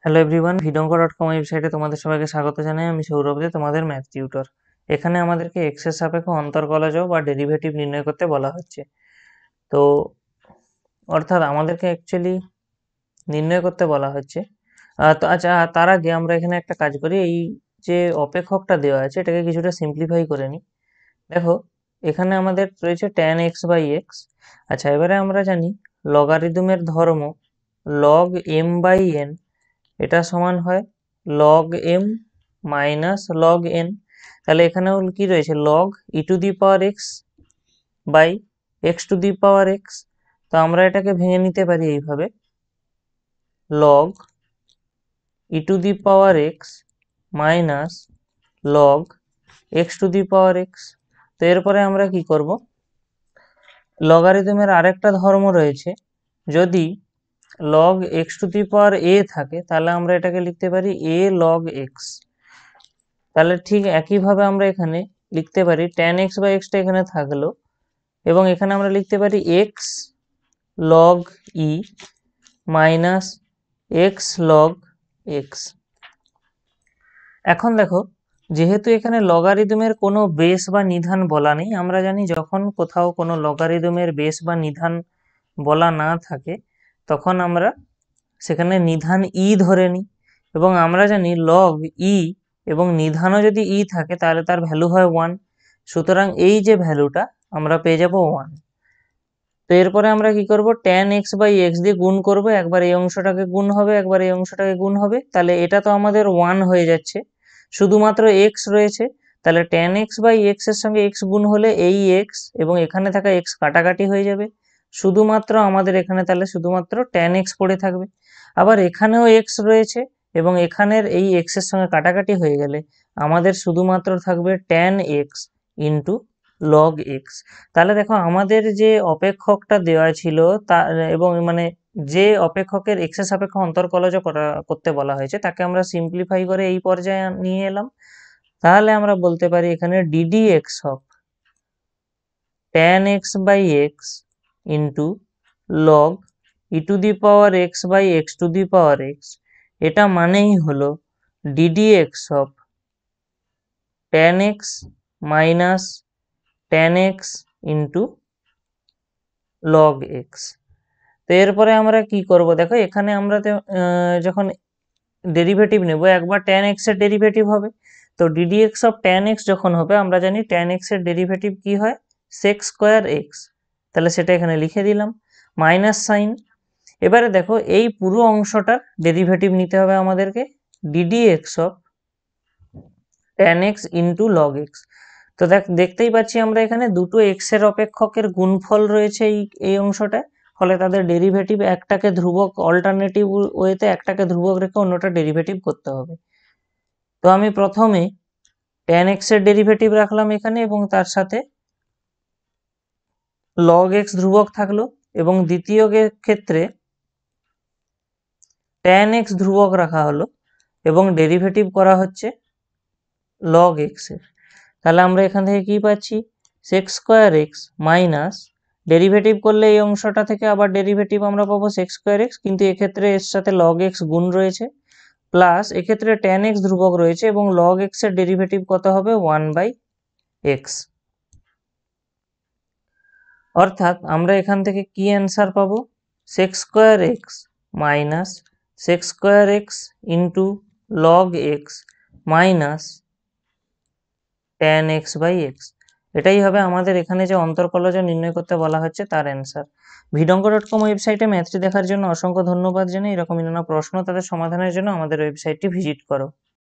Hello everyone, vidongo.com ওয়েবসাইটে তোমাদের সবাইকে স্বাগত জানাই। আমি সৌরভ দে, তোমাদের ম্যাথ টিউটর। এখানে আমাদেরকে এক্স এর সাপেক্ষে অন্তর্কলজ বা ডেরিভেটিভ নির্ণয় করতে বলা হচ্ছে। তো অর্থাৎ আমাদেরকে অ্যাকচুয়ালি নির্ণয় করতে বলা হচ্ছে। তো আচ্ছা, তার আগে আমরা এখানে একটা কাজ করি। এই যে অপেক্ষকটা দেওয়া আছে এটাকে কিছুটা সিম্পলিফাই করে নিই। দেখো, এখানে আমাদের রয়েছে tan x/x। আচ্ছা, এবারে আমরা জানি লগারিদমের ধর্ম log m/n এটা সমান হয় log m minus log n। তাহলে এখানে কি রয়েছে, log e to the power x by x to the power x। তো আমরা এটাকে ভেঙে নিতে পারি এইভাবে, log e to the power x minus log x to the power x। তো এরপরে আমরা কি করব, লগারিদমের আরেকটা ধর্ম রয়েছে, যদি log x to the power a থাকে তাহলে আমরা এটাকে লিখতে পারি a log x। তাহলে ঠিক একইভাবে আমরা এখানে লিখতে পারি tan x/x টা এখানে থাকলো, এবং এখানে আমরা লিখতে পারি x log e minus x log x। এখন দেখো, যেহেতু এখানে লগারিদমের কোনো বেস বা নিধান বলা নেই, আমরা জানি যখন কোথাও কোনো লগারিদমের বেস বা নিধান বলা না থাকে তখন আমরা সেখানে নিধান ই ধরে নিই, এবং আমরা জানি log ই এবং নিধানও যদি ই থাকে তাহলে তার ভ্যালু হয় 1। সুতরাং এই যে ভ্যালুটা আমরা পেয়ে যাব 1। তো এরপরে আমরা কি করব, tan x/x দিয়ে গুণ করব। একবার এই অংশটাকে গুণ হবে, একবার এই অংশটাকে গুণ হবে। তাহলে এটা তো আমাদের 1 হয়ে যাচ্ছে, শুধুমাত্র x রয়েছে। তাহলে tan x/x এর সঙ্গে x গুণ হলে এই x এবং এখানে থাকা x কাটাকাটি হয়ে যাবে। শুধুমাত্র আমাদের এখানে তাহলে শুধুমাত্র tan x পড়ে থাকবে। আবার এখানেও x রয়েছে এবং এখানের এই x এর সঙ্গে কাটাকাটি হয়ে গেলে আমাদের শুধুমাত্র থাকবে tan x into log x। তাহলে দেখো, আমাদের যে অপেক্ষকটা দেওয়া ছিল তা এবং মানে যে অপেক্ষকের x এর সাপেক্ষে অন্তর্কলজ করতে বলা হয়েছে তাকে আমরা সিম্পলিফাই করে এই পর্যায়ে নিয়ে এলাম। তাহলে আমরা বলতে পারি এখানে ddx of tan x/x into log e to the power x by x to the power x, এটা মানেই হলো ddx of tan x minus tan x into log x। তো এরপরে আমরা কি করব, দেখো এখানে আমরা যখন ডেরিভেটিভ নেব একবার tan x এর ডেরিভেটিভ হবে। তো ddx অফ tan x যখন হবে আমরা জানি tan x এর ডেরিভেটিভ কি হয়, sec স্কয়ার x। তাহলে সেটা এখানে লিখে দিলাম, মাইনাস সাইন। এবারে দেখো, এই পুরো অংশটার ডেরিভেটিভ নিতে হবে আমাদেরকে, ddx of tan x into log x। তো দেখতেই পাচ্ছি আমরা এখানে দুটো x এর অপেক্ষকের গুণফল রয়েছে এই অংশটায়। ফলে তাদের ডেরিভেটিভ একটাকে ধ্রুবক, অল্টারনেটিভ ওয়েতে একটাকে ধ্রুবক রেখে অন্যটা ডেরিভেটিভ করতে হবে। তো আমি প্রথমে tan x এর ডেরিভেটিভ রাখলাম এখানে এবং তার সাথে log x ধ্রুবক থাকলো, এবং দ্বিতীয় ক্ষেত্রে tan x ধ্রুবক রাখা হলো এবং ডেরিভেটিভ করা হচ্ছে log x এর। তাহলে আমরা এখান থেকে কি পাচ্ছি, sec square x minus derivative করলে এই অংশটা থেকে আবার ডেরিভেটিভ আমরা পাবো sec স্কয়ার x, কিন্তু এক্ষেত্রে এর সাথে log x গুণ রয়েছে, প্লাস এক্ষেত্রে tan x ধ্রুবক রয়েছে এবং log x এর ডেরিভেটিভ কত হবে, 1/x। অর্থাৎ আমরা এখান থেকে কি অ্যান্সার পাবো, sec square x minus sec square x into log x minus tan x/x। এটাই হবে আমাদের এখানে যে অন্তর্কলজ নির্ণয় করতে বলা হচ্ছে তার অ্যান্সার। vidongo.com ওয়েবসাইটে ম্যাথটি দেখার জন্য অসংখ্য ধন্যবাদ জানাই। এরকম নানা প্রশ্ন তাদের সমাধানের জন্য আমাদের ওয়েবসাইটটি ভিজিট করো।